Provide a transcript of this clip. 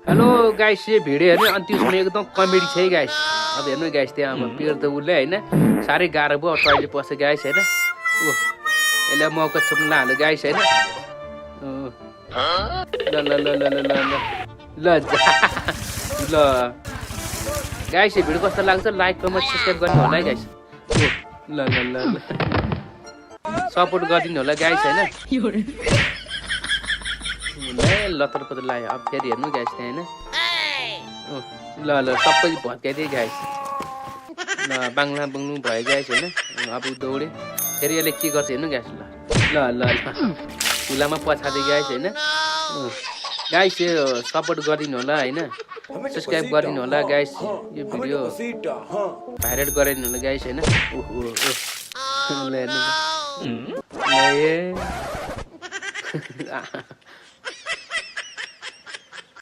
Hello guys, ये video हेर्नु अनि त्यसमा एकदम कमेडी छ है गाइस। अब हेर्नु गाइस, त्यहाँ अब पिर त उसले होइन साह्रै गाह्रो भयो टोइलेट पस्छ गाइस होइन। ओ यसले मौका छोप्नु लालो गाइस होइन। ल ल ल ल ल ल ल ल गाइस, यो भिडियो कस्तो लाग्छ लाइक कमेन्ट सब्सक्राइब गर्नु होला है गाइस। ल ल ल ल सपोर्ट गरिदिनु होला गाइस होइन। लतर पत्र लाग्यो अब फेरि हेर्नु गाइस त्यहाँ होइन। ल ल सबै भत्काइदिए गाइस। ल बाङ्ला बङ्नु भयो गाइस होइन। अब दौडे फेरि यसले के गर्छ हेर्नु गाइस। ल ल ल झुलामा पछाडि गाइस होइन। गाइस यो सपोर्ट गरिदिनु होला होइन, सब्सक्राइब गरिदिनु होला गाइस। यो भिडियो भाइरल गराइदिनु होला गाइस होइन। ओहो ल हेर्नु